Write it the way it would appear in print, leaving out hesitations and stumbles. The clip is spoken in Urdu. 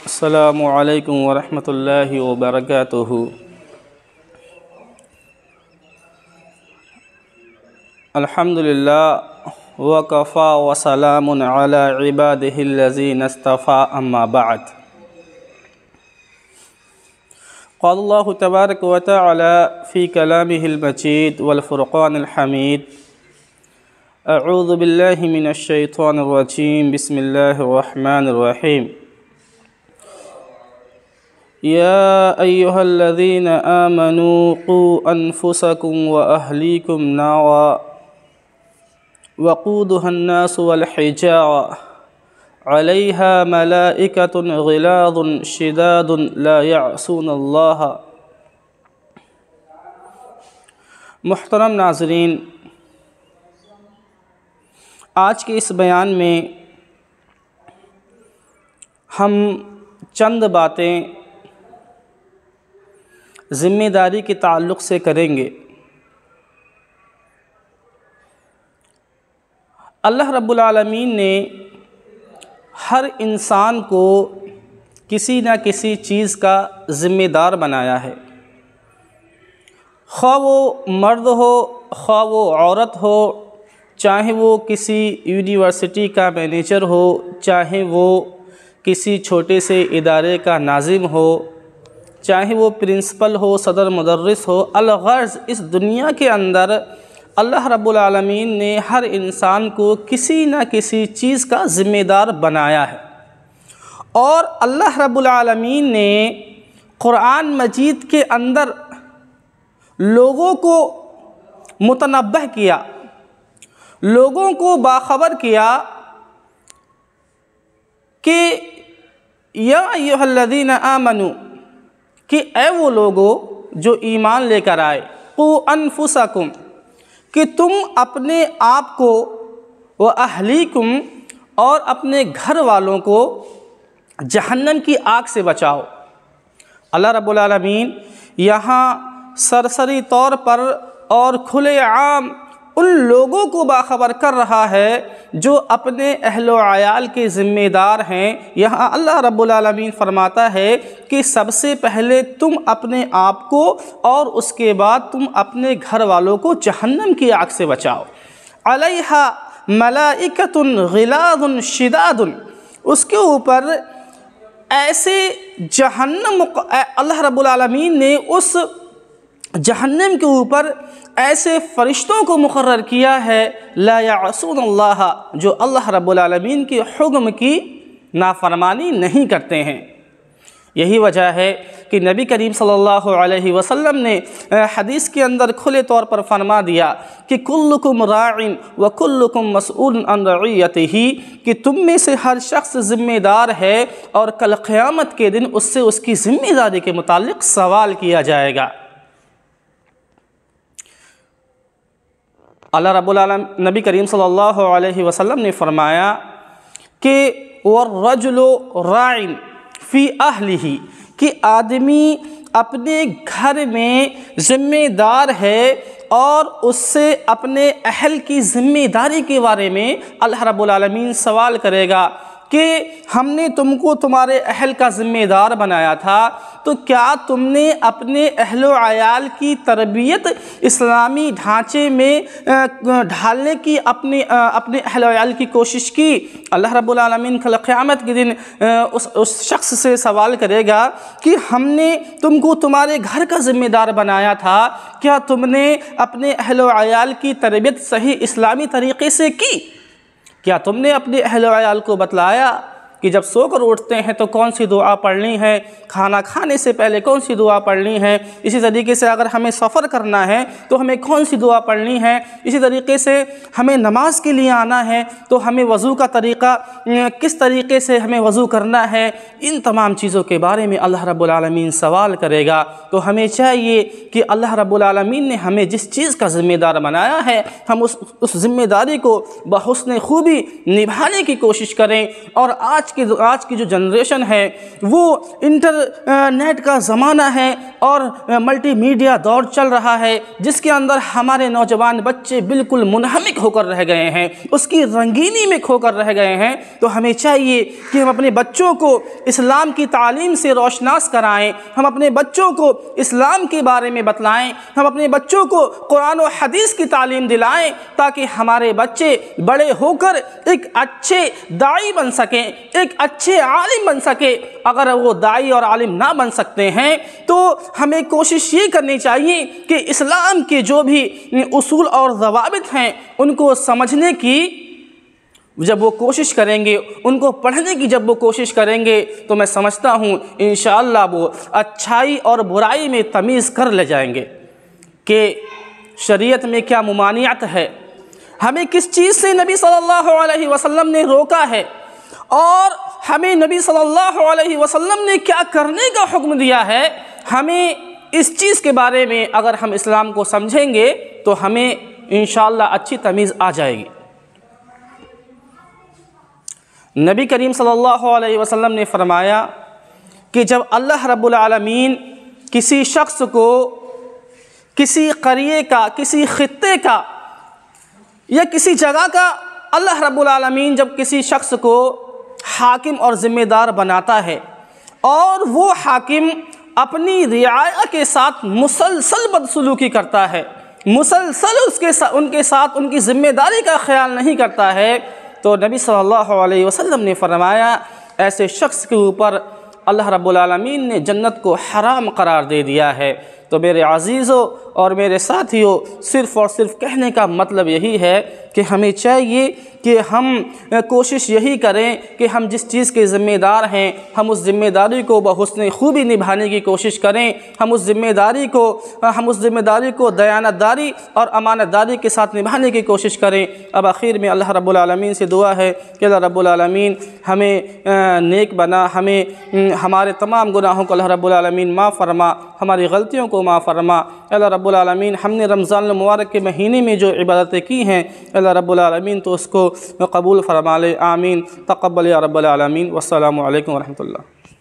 السلام علیکم ورحمۃ اللہ وبرکاتہ۔ الحمدللہ وکفا وسلام علی عبادہ الذین اصطفی اما بعد۔ قال اللہ تبارک وتعالی فی کلامہ المجید والفرقان الحمید۔ اعوذ باللہ من الشیطان الرجیم، بسم اللہ الرحمن الرحیم۔ یا ایہا الذین آمنوا قوا انفسکم واہلیکم نارا وقودها الناس والحجارة علیہا ملائکۃ غلاظ شداد لا یعصون اللہ۔ محترم ناظرین، آج کے اس بیان میں ہم چند باتیں ذمہ داری کے تعلق سے کریں گے۔ اللہ رب العالمین نے ہر انسان کو کسی نہ کسی چیز کا ذمہ دار بنایا ہے، خواہ وہ مرد ہو خواہ وہ عورت ہو، چاہے وہ کسی یونیورسٹی کا مینیجر ہو، چاہے وہ کسی چھوٹے سے ادارے کا ناظم ہو، چاہے وہ پرنسپل ہو، صدر مدرس ہو۔ الغرض اس دنیا کے اندر اللہ رب العالمین نے ہر انسان کو کسی نہ کسی چیز کا ذمہ دار بنایا ہے، اور اللہ رب العالمین نے قرآن مجید کے اندر لوگوں کو متنبہ کیا، لوگوں کو باخبر کیا کہ یا ایھا الذین آمنوا، کہ اے وہ لوگو جو ایمان لے کر آئے، قوا انفسکم، کہ تم اپنے آپ کو، واہلیکم، اور اپنے گھر والوں کو جہنم کی آگ سے بچاؤ۔ اللہ رب العالمین یہاں سرسری طور پر اور کھلے عام ان لوگوں کو باخبر کر رہا ہے جو اپنے اہل و عیال کے ذمہ دار ہیں۔ یہاں اللہ رب العالمین فرماتا ہے کہ سب سے پہلے تم اپنے آپ کو اور اس کے بعد تم اپنے گھر والوں کو جہنم کی آگ سے بچاؤ۔ علیہا ملائکۃ غلاظ شداد، اس کے اوپر ایسے جہنم، اللہ رب العالمین نے اس جہنم کے اوپر ایسے فرشتوں کو مقرر کیا ہے، لا یعصون اللہ، جو اللہ رب العالمین کے حکم کی نافرمانی نہیں کرتے ہیں۔ یہی وجہ ہے کہ نبی کریم صلی اللہ علیہ وسلم نے حدیث کے اندر کھلے طور پر فرما دیا کہ کلکم راع وکلکم مسئول عن رعیتہ، کہ تم میں سے ہر شخص ذمہ دار ہے اور کل قیامت کے دن اس سے اس کی ذمہ داری کے متعلق سوال کیا جائے گا۔ اللہ رب العالمین نبی کریم صلی اللہ علیہ وسلم نے فرمایا کہ والرجل راع فی اہلہ، کہ آدمی اپنے گھر میں ذمہ دار ہے اور اس سے اپنے اہل کی ذمہ داری کے بارے میں اللہ رب العالمین سوال کرے گا کہ ہم نے تم کو تمہارے اہل کا ذمہ دار بنایا تھا، تو کیا تم نے اپنے اہل و عیال کی تربیت اسلامی ڈھانچے میں ڈھالنے کی اپنے اہل و عیال کی کوشش کی؟ اللہ رب العالمین کل قیامت کے دن اس شخص سے سوال کرے گا کہ ہم نے تم کو تمہارے گھر کا ذمہ دار بنایا تھا، کیا تم نے اپنے اہل و عیال کی تربیت صحیح اسلامی طریقے سے کی؟ کیا تم نے اپنے اہل و عیال کو بتلایا کہ جب سو کر اٹھتے ہیں تو کون سی دعا پڑھنی ہے، کھانا کھانے سے پہلے کون سی دعا پڑھنی ہے، اسی طریقے سے اگر ہمیں سفر کرنا ہے تو ہمیں کون سی دعا پڑھنی ہے، اسی طریقے سے ہمیں نماز کے لیے آنا ہے تو ہمیں وضو کا طریقہ کس طریقے سے ہمیں وضو کرنا ہے، ان تمام چیزوں کے بارے میں اللہ رب العالمین سوال کرے گا۔ تو ہمیں چاہیے کہ اللہ رب العالمین نے ہمیں جس چیز کا ذمہ دار بنایا ہے ہم اس ذمہ داری کو بحسن خوبی نبھانے کی کوشش کریں۔ اور آج آج کی جو جنریشن ہے وہ انٹرنیٹ کا زمانہ ہے اور ملٹی میڈیا دور چل رہا ہے، جس کے اندر ہمارے نوجوان بچے بالکل منہمک ہو کر رہ گئے ہیں، اس کی رنگینی میں کھو کر رہ گئے ہیں۔ تو ہمیں چاہیے کہ ہم اپنے بچوں کو اسلام کی تعلیم سے روشناس کرائیں، ہم اپنے بچوں کو اسلام کے بارے میں بتلائیں، ہم اپنے بچوں کو قرآن و حدیث کی تعلیم دلائیں، تاکہ ہمارے بچے بڑے ہو کر ایک اچھے داعی بن سکیں، ایک اچھے عالم بن سکیں۔ اگر وہ داعی اور عالم نہ بن سکتے ہیں تو ہمیں کوشش یہ کرنی چاہیے کہ اسلام کے جو بھی اصول اور ضوابط ہیں ان کو سمجھنے کی جب وہ کوشش کریں گے، ان کو پڑھنے کی جب وہ کوشش کریں گے، تو میں سمجھتا ہوں انشاءاللہ وہ اچھائی اور برائی میں تمیز کر لے جائیں گے کہ شریعت میں کیا ممانعت ہے، ہمیں کس چیز سے نبی صلی اللہ علیہ وسلم نے روکا ہے، اور ہمیں نبی صلی اللہ علیہ وسلم نے کیا کرنے کا حکم دیا ہے۔ ہمیں اس چیز کے بارے میں اگر ہم اسلام کو سمجھیں گے تو ہمیں انشاءاللہ اچھی تمیز آ جائے گی۔ نبی کریم صلی اللہ علیہ وسلم نے فرمایا کہ جب اللہ رب العالمین کسی شخص کو کسی قریے کا، کسی خطے کا یا کسی جگہ کا، اللہ رب العالمین جب کسی شخص کو حاکم اور ذمہ دار بناتا ہے اور وہ حاکم اپنی رعایا کے ساتھ مسلسل بدسلوکی کرتا ہے، مسلسل ان کے ساتھ ان کی ذمہ داری کا خیال نہیں کرتا ہے، تو نبی صلی اللہ علیہ وسلم نے فرمایا ایسے شخص کے اوپر اللہ رب العالمین نے جنت کو حرام قرار دے دیا ہے۔ تو میرے عزیزوں اور میرے ساتھیوں، صرف اور صرف کہنے کا مطلب یہی ہے کہ ہمیں چاہیے کہ ہم کوشش یہی کریں کہ ہم جس چیز کے ذمہ دار ہیں ہم اس ذمہ داری کو بحسن خوبی نبھانے کی کوشش کریں، ہم اس ذمہ داری کو دیانت داری اور امانت داری کے ساتھ نبھانے کی کوشش کریں۔ اب آخر میں اللہ رب العالمین سے دعا ہے کہ اللہ رب العالمین ہمیں نیک بنا، ہمیں ہمارے تمام گناہوں کو اللہ رب العالمین معاف فرما، ہماری غلطیوں کو معاف فرما۔ اللہ رب العالمین ہم نے رمضان المبارک کے مہینے میں جو عبادتیں کی ہیں اللہ رب العالمین تو اس کو قبول فرما لے، آمین۔ تقبل یا رب العالمین۔ والسلام علیکم ورحمۃ اللہ۔